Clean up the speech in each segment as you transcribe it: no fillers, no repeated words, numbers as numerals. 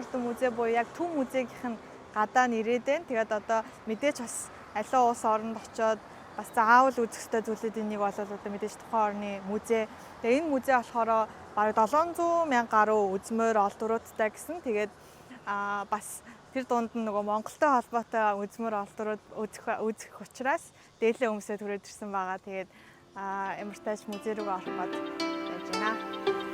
ордон музей буюу яг Төв музейгийнх нь гадаа нэрээд байна. Тэгээд одоо мэдээж бас аливаа улс оронд очоод бас заавал үзэх ёстой зүйлүүдийн нэг бол одоо мэдээж тухайн орны музей. Тэгээд энэ музей болохоор бараг 700 мянга гаруй үзмөр олдворуудтай гэсэн. Тэгээд бас тэр дунд нь нөгөө Монголтой холбоотой үзмөр олдворууд үзэх учраас дээлээ өмсөд түрээд ирсэн байгаа. Тэгээд Ямартайч музей рүү орох гээд байж байна.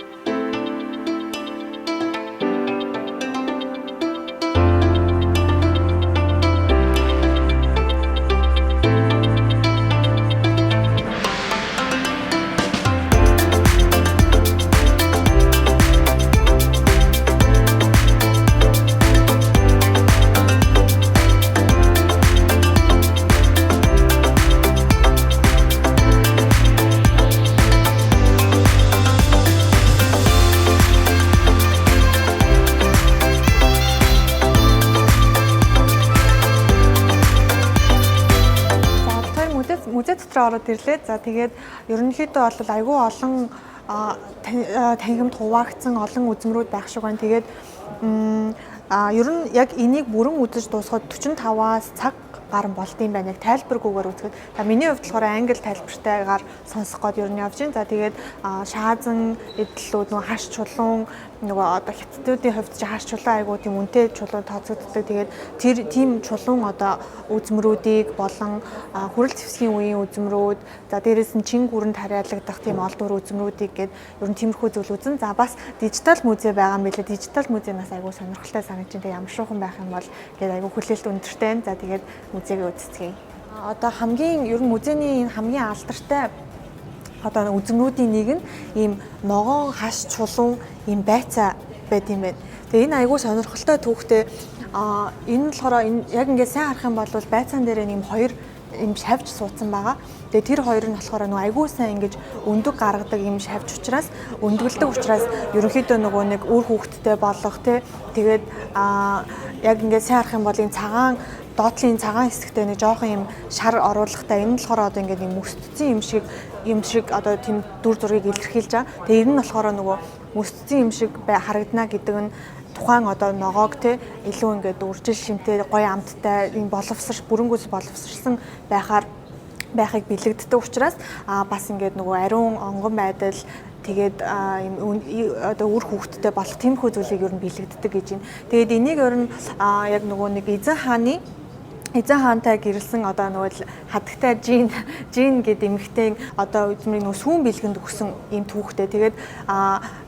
Музей дотор ороод ирлээ. За тэгээд ерөнхийдөө бол айгүй олон танхимд хуваагдсан олон үзмрүүд байх шиг байна. Тэгээд ер нь яг энийг бүрэн үзэж дуусгаад 45-аас цаг гарan болд юм байна. Яг тайлбаргүйгээр үзэхэд. Миний хувьд болохоор англи тайлбартайгаар сонсох гээд ер нь явж байна. За тэгээд шаазан эдлүүд нөгөө хаш чулуун нөгөө одоо хятадуудын хувьд ч хаш чулуун айгуу тийм үнэтэй чулуун тооцогддог. Тэгээд тэр тийм чулуун одоо үзмрүүдийг болон хүрэл зэвсгийн үеийн үзмрүүд, за дээрээс нь чин гүрэнд хариалагдах тийм олдвор үзмрүүдийг гээд ер нь тиймэрхүү зүйл үзэн. За бас дижитал музей байгаа юм билээ. Дижитал музейнаас айгуу сонирхолтой санагдаж байна. Ямар шуухан байх юм бол гээд айгуу хүлээлт өндөртэй. За тэгээд музейг үзцгээе. Одоо хамгийн ер нь музейний хамгийн алдартай одоо үзмрүүдийн нэг нь ийм ногоон хаш чулуун ийм байцаа байд юм байна. Тэгээ энэ айгүй сонирхолтой түүхтэй. Энэ болохоор яг ингээд сайн харах юм бол байцаан дээр ийм хоёр ийм шавж суудсан байгаа. Тэгээ тэр хоёр нь болохоор нөгөө айгүй сайн ингэж өндөг гаргадаг ийм шавж учраас өндгөлдөг учраас ерөнхийдөө нөгөө нэг үр хүүхэдтэй болох тэгээд яг ингээд сайн харах юм бол ийм цагаан доотлын цагаан хэсэгтээ нэг жоохон юм шар оруулахтай энэ болохоор одоо ингээд нэг мөсцсөн юм шиг одоо тийм дүр зургийг илэрхийлж байгаа. Тэгээ энэ нь болохоор нөгөө мөсцсөн юм шиг харагдана гэдэг нь тухайн одоо ногоог илүү ингээд үржил шимтэй гоё амттай энэ бүрэнгүүс боловсрсан байхыг бэлэгддэг учраас бас ингээд нөгөө ариун онгон байдал тэгээд одоо үр хүүхэдтэй болох тиймэрхүү зүйлийг ер нь бэлэгддэг гэж байна. Тэгээд энийг ер нь яг нөгөө нэг Эзэн хаантай гэрэлсэн одоо нөгөө хатагтай жин гэдэг эмэгтэй одоо бидний нөгөө сүүн бэлгэнд өгсөн ийм түүхтэй. Тэгээд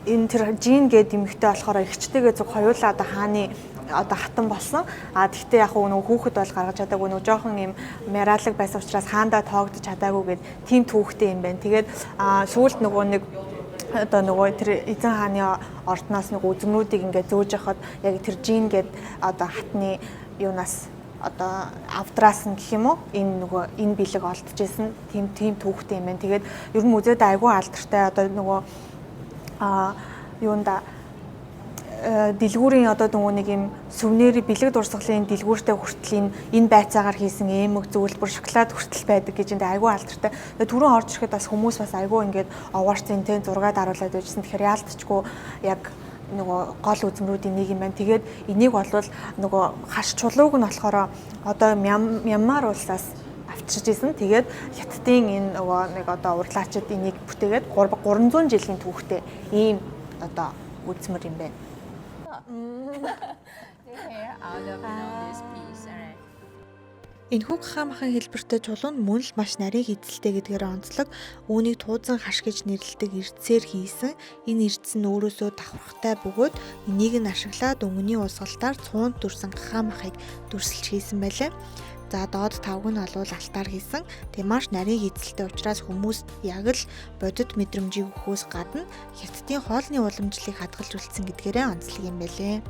энэ тэр жин гэдэг эмэгтэй болохоор эгчтэйгээ зөв хоёулаа одоо хааны одоо хатан болсон. Тэгтээ яг нөгөө хүүхэд бол гаргаж чадаагүй нөгөө жоохон ийм мэралэг байсан учраас хаандаа тоогдож чадаагүй гэдэг тийм түүхтэй юм байна. Тэгээд сүүлд нөгөө нэг одоо нөгөө тэр эзэн хааны ордноос нөгөө үзмрүүдийг ингээд зөөж яхад яг тэр жин гэдэг одоо хатны юунаас одоо авдраас нь гэх юм уу энэ бэлэг олдож исэн тийм түүхтэй юм байна. Тэгээд ер нь музейд айгүй алдартай одоо нөгөө юунда дэлгүүрийн одоо нөгөө нэг юм сүвнэр бэлэг дурсгалын дэлгүүртэй хүртэл энэ байцаагаар хийсэн эмэг зөвлбөр шоколад хүртэл байдаг гэж энэ айгүй алдартай. Тэгээд түрүүн орж ирэхэд бас хүмүүс бас айгүй ингээд овоорцын зураг даруулаад байжсэн. Тэгэхээр яалтчгүй яг нөгөө гол үзмрүүдийн нэг юм байна. Тэгээд энийг бол нөгөө хаш чулууг нь болохоор одоо Мянмар улсаас авчирч исэн. Тэгээд хятадын энэ нөгөө нэг одоо урлагчид энийг бүтээгээд 300 жилийн түүхтэй ийм одоо үзмэр юм байна. Энэхүү гахаамхан хэлбэртэй чулуун мөн л маш нарийн эзэлтэй гэдгээр онцлог. Үүнийг туузан хаш гэж нэрлэдэг эрдсээр хийсэн. Энэ эрдс нь өөрөөсөө давхархтай бөгөөд энийг нь ашиглаад өнгөний усгалтаар цуунд дүрсэн гахаамхыг дүрсэлж хийсэн байлаа. За доод тавг нь олвол алтаар хийсэн. Тэгээ маш нарийн эзэлтэй учраас хүмүүс яг л бодит мэдрэмжийг өгөхөөс гадна хятадын хоолны уламжлалыг хадгалж үлдсэн гэдгээрээ онцлог юм байлээ.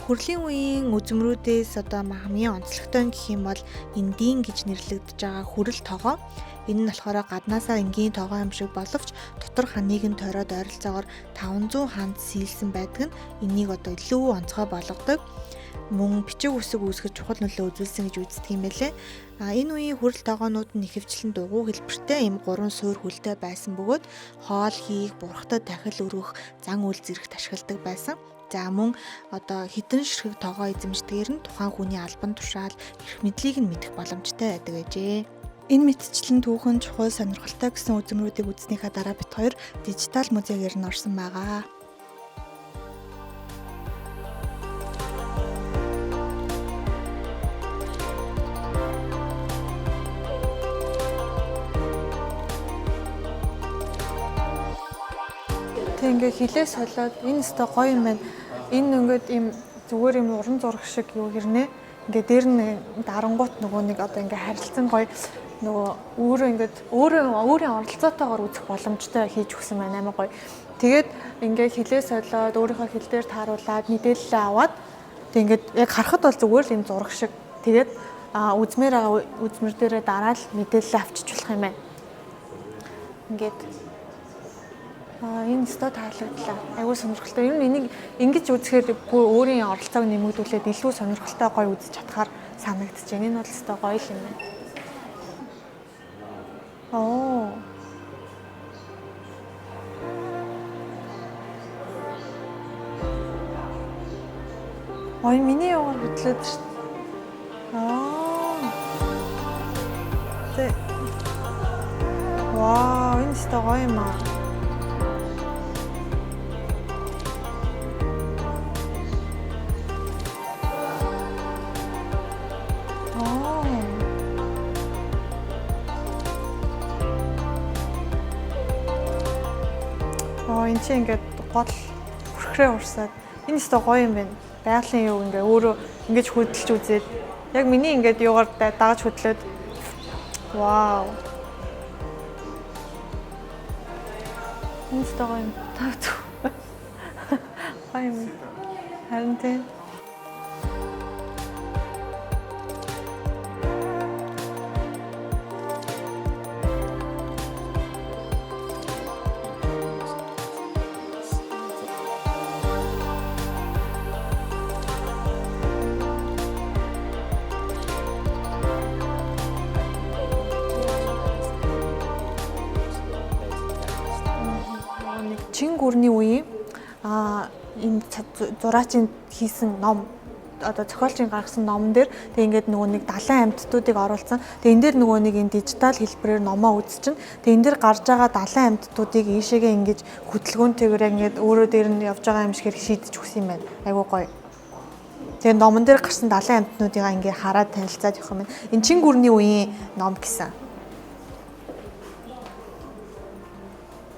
Хүрлийн үеийн үзмрүүдээс одоо хамгийн онцлогтой гэх юм бол эндийн гэж нэрлэгдэж байгаа хүрэл тогоо. Энэ нь болохоор гаднаасаа энгийн тогоо юм шиг боловч дотор ханыг нь тойроод ойролцоогоор 500 ханд сийлсэн байдаг нь энийг одоо илүү онцгой болгодог. Мөн бичиг үсэг үүсгэж чухал нөлөө үзүүлсэн гэж үздэг юм байлээ. Энэ үеийн хүрэл тогоонууд нь ихэвчлэн дугуй хэлбэртэй ийм 3 суур хүлтэй байсан бөгөөд хоол хийх, бурхтад дахил өргөх, зан үйл зэрэгт ашигладаг байсан. За мөн одоо хідэн ширхэг тоогоо эзэмшдгээр нь тухайн хүний албан тушаал эрх мэдлийг нь мэдэх боломжтой байдаг гэжээ. Энэ мэтчилэн түүхэн чухал сонирхолтой гэсэн үзмрүүдийг үзснийхаа дараа бид хоёр дижитал музейгээр нь орсон байгаа. Тэг ингээ хилээ солиод энэ өстой гоё юм байна. Энэ ингээд ийм зүгээр юм уран зураг шиг юу хэрнээ. Ингээ дээр нь дарангуут нөгөө нэг одоо ингээ харилцан гоё нөгөө өөрөө ингээд өөрийн оролцоотойгоор үзэх боломжтой хийж өгсөн байна амар гоё. Тэгээд ингээ хилээ солиод өөрийнхөө хил дээр тааруулаад мэдээлэл аваад тэг ингээд яг харахад бол зүгээр л юм зураг шиг. Тэгээд үзмэр дээрээ дараал мэдээлэл авчиж болох юм байна. Ингээд энэ өстой таалагдлаа. Айгуу сонирхолтой. Ер нь энийг ингэж үзэхээр бүр өөрийн оролцоог нэмэгдүүлээд илүү сонирхолтой гоё үзэж чадхаар санагдаж байна. Энэ бол өстой гоё юм байна. Оо. Ой, миний яваар хөдлөөд шүү дээ. Тэ. Вау, энэ өстой гоё юм аа. Энэ чинь ингээд гол хүрхрээ урсаад энэ өстой гоё юм байна. Байгалийн юу ингээ өөрөө ингэж хөдөлж үзээд яг миний ингээд юугаар дагаж хөдлөөд вау. Энэ өстой гоё юм. Тагт. Гоё юм. Харин тийм. Чин гүрний үеийн энэ зураачийн хийсэн ном одоо зохиолчийн гаргасан номон дээр тэг ингээд нөгөө нэг 70 амьтдуудыг оруулсан. Тэг энэ дээр нөгөө нэг энэ дижитал хэлбэрээр номоо үзчихнэ. Тэг энэ дээр гарч байгаа 70 амьтдуудыг ийшээгээ ингэж хөдөлгөөнтэйгээр ингээд өөрөө дээр нь явж байгаа юм шиг шийдэж өгсөн юм байна. Айгуу гоё. Тэгээ номон дээр гарсан 70 амьтнуудыгаа ингээд хараад танилцаад явах юм байна. Энэ чин гүрний үеийн ном гэсэн.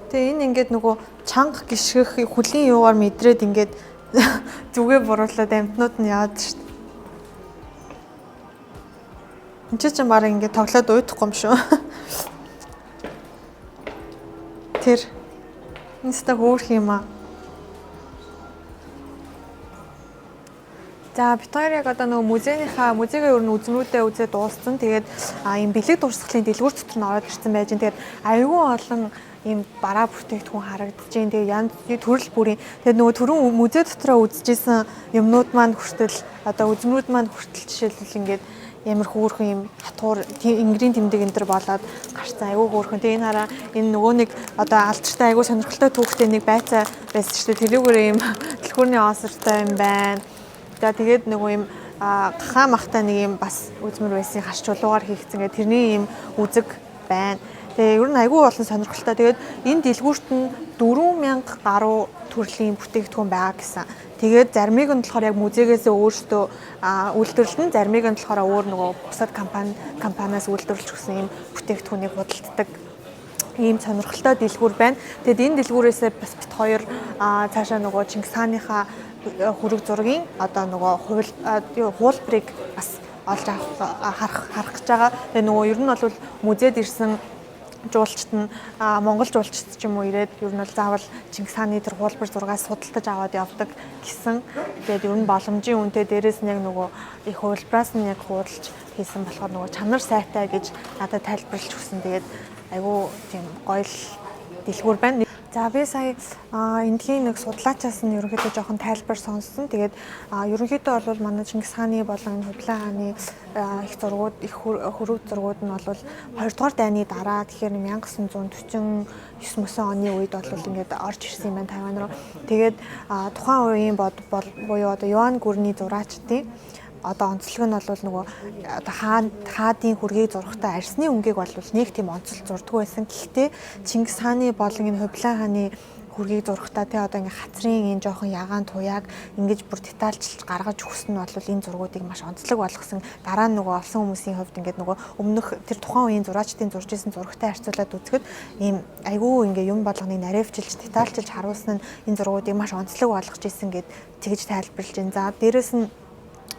Тэгээ энэ ингээд нөгөө чанга гიშгэх хүлийн юугаар мэдрээд ингээд зүгээ буруулаад амтнууд нь яваад шүү дээ. Энд ч мараа ингээд тоглоод уйдахгүй юм шүү. Тэр инста хөөх юм аа. За бид хоёр яг одоо нөгөө музейгээ ер нь үзмрүүдээ үзээд дууссан. Тэгээд ийм бэлэг дурсгалын дэлгүүр дотор нь ороод ирсэн байж. Тэгээд аюул олон ийм бараа бүтээгдэхүүн харагдаж байна. Тэгээ янз төрөл бүрийн тэгээд нөгөө түрүүн музей дотроо үзчихсэн юмнууд маань хүртэл одоо үзмрүүд маань хүртэл жишээлбэл ингээд ямар хөөрхөн юм хатуур ингэрийн тэмдэг энэ төр болоод гарцсан аюу хөөрхөн. Тэгээ энэ хараа энэ нөгөө нэг одоо алдартай аюу сонирхолтой түүхтэй нэг байцаа байсан шүү дээ. Тэрүүгээр ийм дэлгүүрний оосортой юм байна. За тэгээд нөгөө ийм гахаа махтай нэг юм бас үзмэр байсан харч чулуугаар хийгдсэн гэх тэрний ийм үзэг байна. Тэгээ ер нь айгүй олон сонирхолтой. Тэгээд энэ дэлгүүрт нь 4000 гаруй төрлийн бүтээгдэхүүн байгаа гэсэн. Тэгээд заримыг нь болохоор яг музейгээс өөрсдөө үйлдвэрлэн, заримыг нь болохоор өөр нөгөө бусад компаниас үйлдвэрлэж өгсөн юм бүтээгдэхүүнийг худалддаг ийм сонирхолтой дэлгүүр байна. Тэгээд энэ дэлгүүрээсээ бас бит хоёр цаашаа нөгөө Чингис хааныхаа хүрэг зургийн одоо нөгөө хуулбарыг бас олж харах гэж байгаа. Тэгээ нөгөө ер нь бол музейд ирсэн жуулчд нь монгол жуулчд ч юм уу ирээд ер нь бол заавал Чингис хааны тэр хуулбар зургаас судалдаж аваад явдаг гэсэн. Тэгээд ер нь боломжийн үнэтэй дээрээс нь яг нөгөө их хуулбараас нь яг худалж хийсэн болохоор нөгөө чанар сайтай гэж надад тайлбарлаж өгсөн. Тэгээд айгүй тийм гоё л дэлгүүр байна. За би сая эндхийн нэг судлаачаас нь ерөнхийдөө жоохон тайлбар сонссон. Тэгээд ерөнхийдөө бол манай Чингис хааны болон Хубилай хааны их зургууд, их хөрөг зургууд нь бол 2 дугаар дайны дараа тэгэхээр 1949 оны үед бол ингээд орж ирсэн юм байна Тайван руу. Тэгээд тухайн үеийн буюу одоо Юан гүрний зураачдын одоо онцлог нь бол нөгөө одоо хаадын хүргийг зурхтаа арсны өнгийг бол нэг тийм онцлог зурдгүй байсан. Гэхдээ Чингис хааны болон энэ Хубилай хааны хүргийг зурхтаа тий одоо ингээ хацрын энэ жоохон ягаан туяаг ингэж бүр детальчилж гаргаж өгсөн нь бол энэ зургуудыг маш онцлог болгосон. Дараа нь нөгөө олсон хүмүүсийн хувьд ингээд нөгөө өмнөх тэр тухайн үеийн зураачдын зурж исэн зургтай харьцуулаад үзэхэд ийм айгүй ингээ юм болгоныг наривчилж детальчилж харуулсан нь энэ зургуудыг маш онцлог болгож исэн гэд тэгж тайлбарлаж байна. За дээрэс нь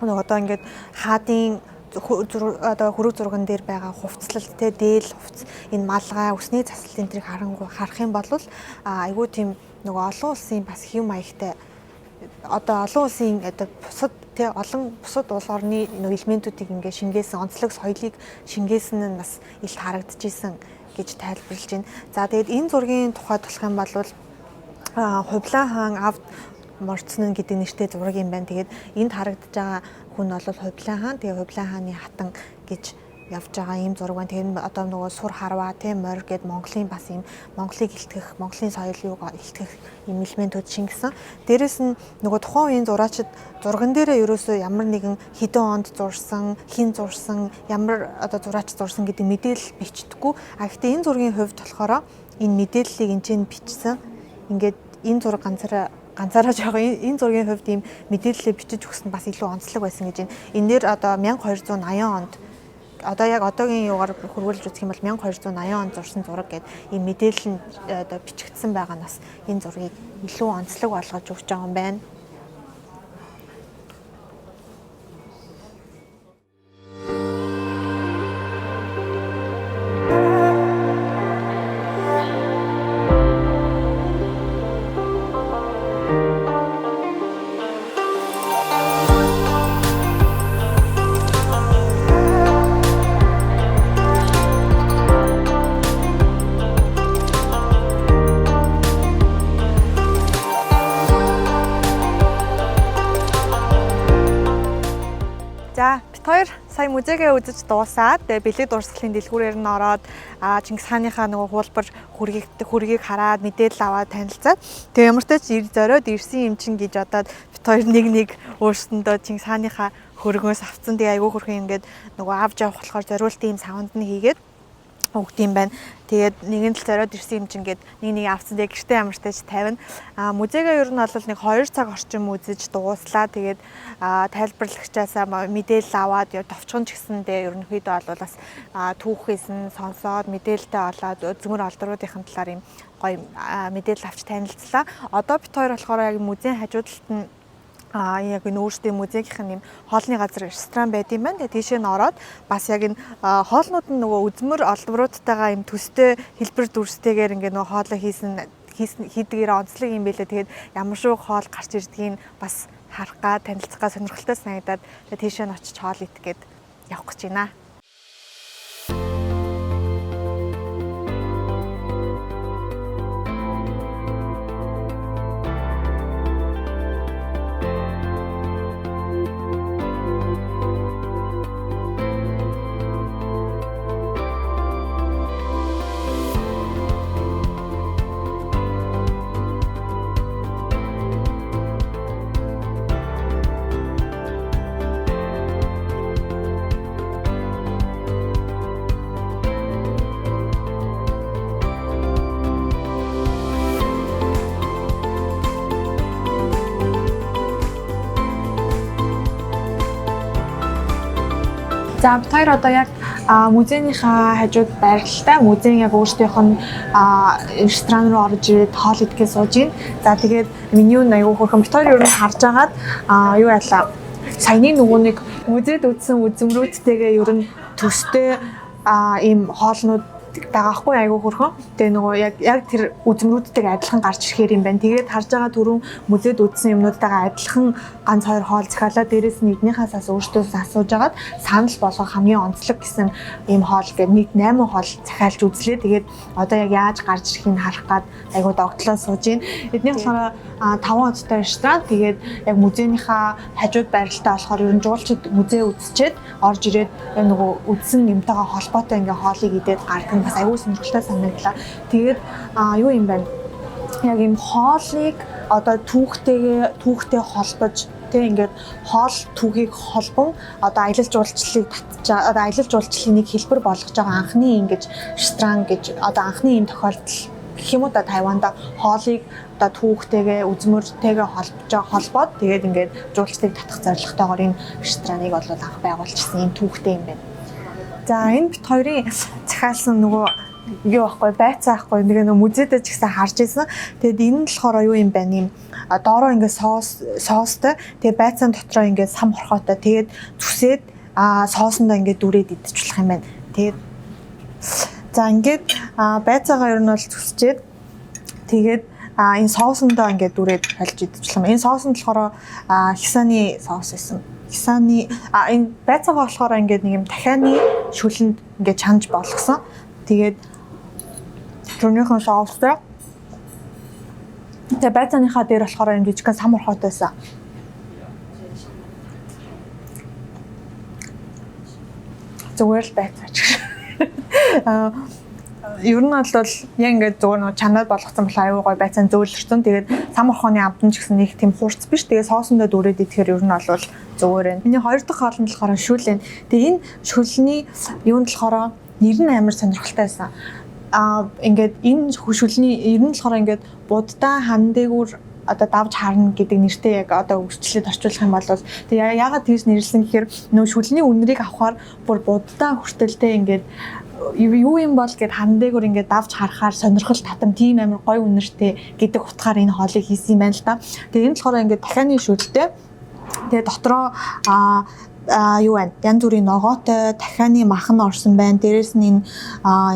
одоо ингээд хаадын одоо хөрөг зурган дээр байгаа хувцлал те дээл хувц энэ малгай өсний заслын тэрийг харах юм бол айгүй тийм нөгөө олон улсын бас хэв маягтай одоо олон улсын одоо бусад те олон бусад улс орны нөгөө элементүүдийг ингээд шингээсэн онцлог соёлыг шингээсэн нь бас илт харагдчихсэн гэж тайлбарлаж байна. За тэгээд энэ зургийн тухайд болох юм бол Хубилай хаан авд морцсон гэдэг нэртэй зураг юм байна. Тэгээд энд харагдаж байгаа хүн бол Хубилай хаан. Тэгээ Хубилай хааны хатан гэж явж байгаа ийм зураг байна. Тэгээд одоо нөгөө сур харваа тийм морь гэд Монголын бас ийм Монголыг илтгэх, Монголын соёлыг илтгэх ийм элементүүд шингэсэн. Дээрэс нь нөгөө тухайн үеийн зураачид зурган дээрээ ерөөсөө ямар нэгэн хэдэн онд зурсан, хин зурсан, ямар одоо зураач зурсан гэдэг мэдээлэл бичдэггүй. Гэхдээ энэ зургийн хувьд болохоор энэ мэдээллийг энэ чинь бичсэн. Ингээд энэ зураг ганцаараа жоохон энэ зургийн хувьд ийм мэдээлэлээ бичиж өгсөн бас илүү онцлог байсан гэж байна. Энэ дээр одоо 1280 онд одоо яг одоогийн юугаар хөрвүүлж үзэх юм бол 1280 онд зурсан зураг гэдэг ийм мэдээлэл нь одоо бичигдсэн байгаа нас энэ зургийг илүү онцлог болгож өгч байгаа юм байна. За бит хоёр сая музейгээ үзэж дуусаад тэгээ бэлэг дурсгалын дэлгүүрээр нь ороод Чингис хааныхаа нөгөө хуулбар хүргийг хараад мэдээлэл аваад танилцаад тэгээ ямар ч тач зориод ирсэн юм чин гэж бодоод бит хоёр нэг өөрсөндөө Чингис хааныхаа хөргөөс авцсан тэгээ айгүй хөрхэн ингээд нөгөө авч явах болохоор зориултын юм савнд нь хийгээд өгд юм байна. Тэгээд нэгэн л зориод ирсэн юм чинь гээд нэг авцсан тэгээ гэртээ ямар ч тач тавина. Музейгээ ер нь бол нэг 2 цаг орчим үзэж дууслаа. Тэгээд тайлбарлагчаасаа мэдээлэл аваад товчхон ч гэсэндээ ерөнхийдөө бол бас түүхээс нь сонсоод мэдээлэлтэй болоод зөмөр олдруудын талаар юм гоё мэдээлэл авч танилцлаа. Одоо бит хоёр болохоор яг музейн хажуу талд нь яг энэ өөрсдийн музейнх нь юм хоолны газар ресторан байд юм байна. Тэгээ тийшээ нь ороод бас яг энэ хоолнууд нь нөгөө үзмөр олбруудтайгаа юм төстэй хэлбэр дүрстэйгээр ингээ нөгөө хоолоо хийдгээр онцлог юм байлээ. Тэгээд ямар шүү хоол гарч ирдгийг бас харах га танилцах га сонирхолтой санагдаад тийшээ нь очиж хоол идэх гээд явах гэж байна. За бит хоёр одоо яг музейнийхаа хажууд байрлалтай музейн яг өөрсдийнх нь ресторан руу орж ирээд хоол идэхээ сууж гин. За тэгээд меню нь аягүй хөрхөн бит хоёр ер нь харж агаад юу яалаа. Саяны нөгөө нэг музейд үзсэн үзмрүүдтэйгээ ер нь төстэй ийм хоолнууд байгаа хгүй айгүй хөрхөн. Тэгээ нөгөө яг тэр үзмрүүдтэйг адилхан гарч ирэхээр юм байна. Тэгээд харж байгаа түрүүн музейд үзсэн юмнуудтайгаа адилхан ганц хоёр хоол захиалаа дээрээс нь эднийхээс өөртөөс асууж агаад санал болгох хамгийн онцлог гэсэн ийм хоол гэдэг нийт 8 хоол захиалж үзлээ. Тэгээд одоо яг яаж гарч ирэхийг харах гад айгүй догтлоо сууж байна. Эдний болохоор 5 онцтой ресторан. Тэгээд яг музейнийхаа хажууд байралтай болохоор ер нь жуулчид музей үзчихэд орж ирээд нөгөө үзсэн юмтайгаа холбоотой ингээ хоолыг идээд гардаг нь бас аюул сонирхолтой санагдлаа. Тэгээд юу юм бэ? Яг юм хоолыг одоо түүхтэй холбож тэг ингээд хоол түүхийг холбон одоо аялал жуулчлалыг татчих одоо аялал жуулчлалын нэг хэлбэр болгож байгаа анхны ингэж ресторан гэж одоо анхны юм тохиолдол гэх юм уу да Тайванд хоолыг одоо түүхтэйгээ үзмөртэйгээ холбоод тэгээд ингээд жуулчлалыг татах зорилготойгоор энэ рестораныг бол анх байгуулчихсан юм түүхтэй юм байна. За энэ бит хоёрын захиалсан нөгөө юу байхгүй байцаа байхгүй нэг нөө музейдээ ч гэсэн харж ирсэн. Тэгэд энэ нь болохоор юу юм бэ? Ийм доороо ингээд соостой. Тэгээ байцаан дотроо ингээд сам хорхоотой. Тэгээд зүсээд соосондоо ингээд дүрээд идчихлэх юм байна. Тэгээд за ингээд байцаагаа ер нь бол зүсчээд тэгээд энэ соосондоо ингээд дүрээд холж идчихлэх юм. Энэ соос нь болохоор хисаны соос байсан. Хисаны энэ байцаагаа болохоор ингээд нэг юм дахианы шүлэнд ингээд чанж болгосон. Тэгээд түрнийхэн соостой. Тэгээ байцааныхаа дээр болохоор энэ жижигхэн сам орхоотой байсан. Зүгээр л байцаач. Ер нь бол яг ингээд зүгээр нэг чанаад болгоцсон бол аюу гой байцаан зөөлрсөн. Тэгээд сам орхооны амтан ч гэсэн нэг тийм хурц биш. Тэгээд соосондоо дүүрээд идэхээр ер нь бол зүгээр байна. Миний хоёр дахь хоол нь болохоор шүлэн. Тэгээ энэ шүлний юунд болохоор нэр нь амар сонирхолтой байсан. Ингээд энэ шүлний ер нь болохоор ингээд буддаа хан дээгүүр одоо давж харна гэдэг нэртэй яг одоо үргэлжлээд орчуулах юм бол тэгээ яагаад тийш нэрлсэн гэхээр нөө шүлний үнэрийг авахаар бүр буддаа хүртэлтэй ингээд юу юм бол гэд хан дээгүүр ингээд давж харахаар сонирхол татам тийм амар гоё үнэртэй гэдэг утгаар энэ хоолыг хийсэн юм байна л да. Тэгээ энэ болохоор ингээд дахианы шүлтэй. Тэгээ дотроо юу байна? Янз бүрийн ногоотой дахианы махан орсон байна. Дээрээс нь энэ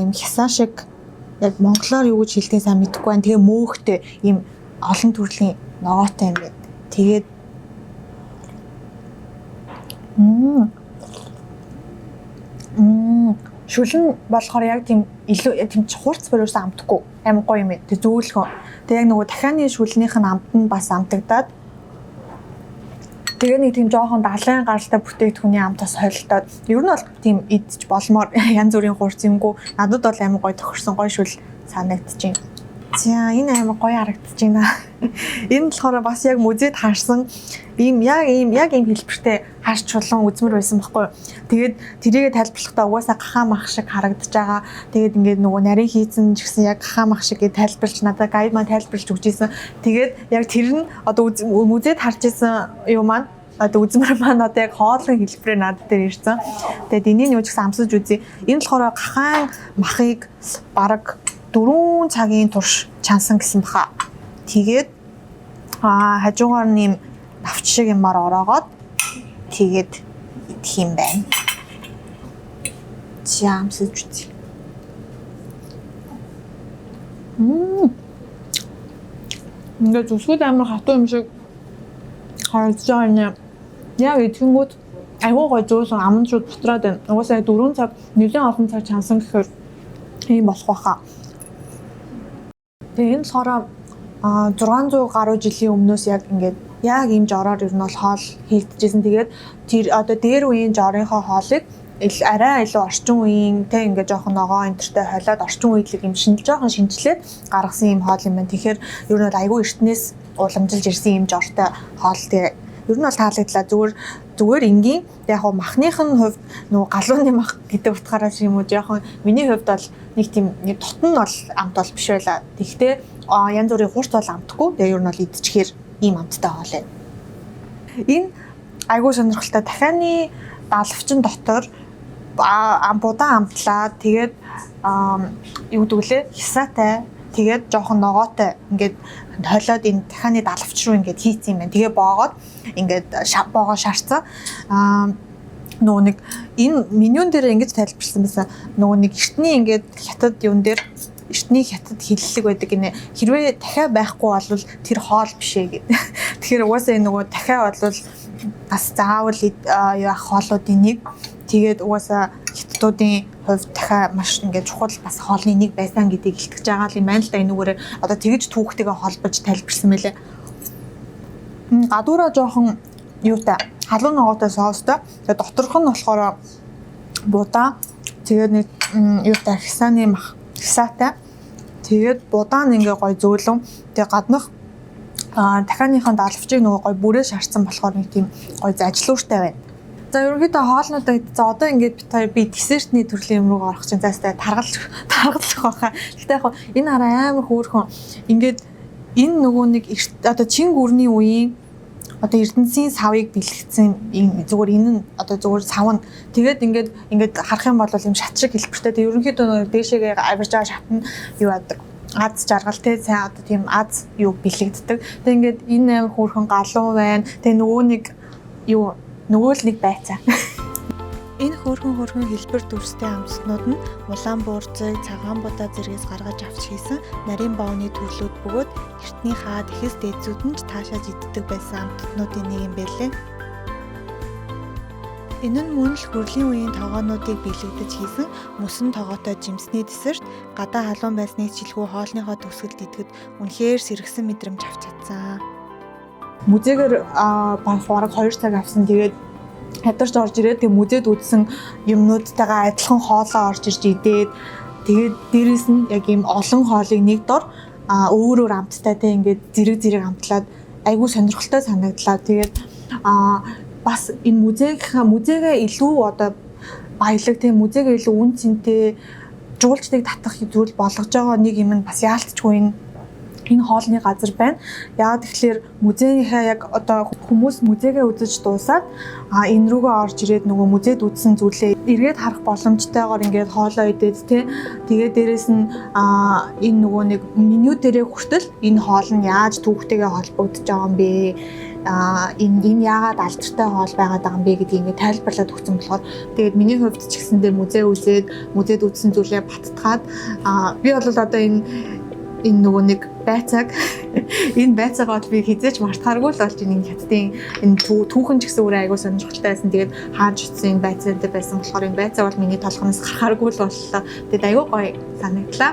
юм хясаа шиг яг монголоор юу гэж хэлдэг сайн мэдэхгүй байна. Тэгээ мөөхтэй юм олон төрлийн ногоотой юм байна. Тэгээд шүлэн болохоор яг тийм илүү тийм хурц бариулсан амтгүй амар гоё юм ээ. Тэг зөөлхөн. Тэг яг нөгөө дахианы шүлнийх нь амт нь бас амтагдаад тэгээ нэг тийм жоохон далайн гаралтай бүтээгдэхүүний амтаас холилдоод ер нь бол тийм идэж болмоор янз бүрийн хурц юмгүй надад бол амар гоё тохирсон гоё шүл санагдчихээн. За энэ амар гоё харагдчихээн. Энэ болохоор бас яг музейд харсан ийм хэлбэртэй харж чулан үзмэр байсан байхгүй. Тэгээд тэрийгэ тайлбарлахдаа угаасаа гахаа мах шиг харагдаж байгаа. Тэгээд ингээд нөгөө нарийн хийцэн ч гэсэн яг гахаа мах шиг гэж тайлбарлаж надад гайд маань тайлбарлаж өгч ийсэн. Тэгээд яг тэр нь одоо музейд харж исэн юу маань одоо үзмэр маань одоо яг хоолны хэлбэрээр надад дээр ирсэн. Тэгээд энийг юу ч гэсэн амсаж үзье. Энэ болохоор гахаан махыг бараг 4 цагийн турш чансан гэсэн баха. Тэгээд хажуугаар нэм навч шиг юмар ороогоод тэгээд идэх юм байна. Амсаж үзье. Ингээд зүсгүүд амар хатуу юм шиг харагдаж байгаа юм. Яг идэнгүүт айгуу гой зөөлөн аман шууд бутраад байна. Угаасаа 4 цаг нэлээд олон цаг чансан гэхээр ийм болох байхаа. Тэгээ энэ болохоор 600 гаруй жилийн өмнөөс яг ингээд яг ийм жороор ер нь бол хоол хийгдэжсэн. Тэгээд тэр одоо дээр үеийн жорынхоо хоолыг арай илүү орчин үеийн тэ ингээд жоохон ногоо энтертэй хойлоод орчин үеийг юм жоохон шинжилээд гаргасан юм хоол юм байна. Тэгэхээр ер нь бол айгүй эртнээс уламжилж ирсэн юм жортой хоол. Тэгээ ер нь бол таалагдлаа зүгээр энгийн яг хоо махных нь хувьд нөгөө галууны мах гэдэг утгаараас юм уу яг миний хувьд бол нэг тийм тутан нь бол амт бол биш байла. Тэгвэл янз бүрийн хурц бол амтгүй. Тэгээ ер нь бол идчихээр ийм амттай хоол байна. Энэ айгүй сонирхолтой дахианы далавчин дотор будаан амтлаад тэгээд юу гэдэг лээ хисаатай тэгээд жоохон ногоотой ингээд хойлоод энэ дахианы далавч руу ингээд хийцсэн юм байна. Тэгээ боогоод ингээд боогоо шарцсан. нөгөө нэг энэ менюн дээр ингэж тайлбарсан байсан. Нөгөө нэг эртний ингээд хятад юун дээр эртний хятад хиллэг байдаг гинэ. Хэрвээ дахиад байхгүй бол тэр хоол бишээ гэдэг. Тэгэхээр угаасаа энэ нөгөө дахиад бол бас заавал яах хоолуудын нэг. Тэгээд угаасаа хятадуудын хувьд дахиад маш ингээд чухал бас хоолны нэг байсан гэдгийг илтгэж байгаа юм байна л да. Энүүгээр одоо тэгж түүхтэйгээ холбож тайлбарсан мэлээ. Гадуураа жоохон юутай халуун ногоотой соустой. Тэгээд доторх нь болохоор будаа. Тэгээд нэг юутай хисааны мах хисаатай. Тэгээд будаа нь ингээ гой зөөлөн. Тэгээд гаднах дахианыхын даалгавчийг нөгөө гой бүрээ шаарсан болохоор нэг тийм гой зажлууртай байна. За ерөнхийдөө хоолнуудаа за одоо ингээд би десертний төрлийн юм руу орох чинь заастай таргалах байхаа. Гэхдээ яг энэ хараа амар хөөрхөн ингээд энэ нөгөө нэг одоо чин гүрний үеийн одоо Эрдэнэсийн савыг бэлгэсэн зүгээр энэ нь одоо зүгээр сав нь тэгээд ингээд харах юм бол юм шат шиг хэлбэртэй. Тэгээд ерөнхийдөө дээшээгээ авирж байгаа шат нь юу яадаг аз жаргал те сайн одоо тийм аз юу бэлэгддэг. Тэгээд ингээд энэ амар хөөрхөн галуу байна. Тэгээд нөгөө нэг юу нөгөө л нэг байцаа. Энэ хөөрхөн хэлбэр дүрстэй амьтнууд нь улаан буурцыг цагаан будаа зэрэгс гаргаж авч хийсэн нарийн боовны төрлүүд бөгөөд эртний хаад ихэс дээдсүүд нь ч таашааж иддэг байсан амьтнуудын нэг юм байлээ. Энэ нь мөн л хөрлийн үеийн тогоонуудыг биелэгдэж хийсэн мөсөн тогоотой жимсний десерт гадаа халуун байсныг чилгүү хоолныхоо төгсгөлд идэхэд үнэхээр сэргсэн мэдрэмж авч чадсан. Музейгээр бараг 2 цаг авсан. Тэгээд хадгарч орж ирээд тэг музейд үзсэн юмнуудтайгаа адилхан хоолоо орж ирж идээд тэгээд дээрэс нь яг ийм олон хоолыг нэг дор өөр амттай те ингээд зэрэг амтлаад айгүй сонирхолтой санагдлаа. Тэгээд бас энэ музейгээ илүү одоо баялаг те музейгээ илүү үн цэнтэй жуулчдыг татах зүйл болгож байгаа нэг юм нь бас яалтчгүй энэ хоолны газар байна. Яагаад тэгэхээр музейнийхээ яг одоо хүмүүс музейгээ үзэж дуусаад энэ рүүгээ орж ирээд нөгөө музейд үзсэн зүйлээ эргээд харах боломжтойгоор ингээд хоолоо идээд те тэгээд дээрэс нь энэ нөгөө нэг меню дээрээ хүртэл энэ хоол нь яаж түүхтэйгээ холбогдож байгаа юм бэ? Энэ яагаад алдартай хоол байгаад байгаа юм бэ гэдгийг ингээд тайлбарлаад өгсөн болохоор тэгээд миний хувьд ч гэсэндээ музейд үзсэн зүйлээ баттгаад би бол одоо энэ нөгөө нэг байцааг энэ байцаагаа би хизээч мартахааргүй л болж энэ хятадын энэ түүхэн ч гэсэн өөрөө айгуу сонирхолтой байсан. Тэгээд хааж утсан энэ байцаа дээр байсан болохоор энэ байцаа бол миний толгоноос гарахааргүй л боллоо. Тэгээд айгуу гоё санагдлаа.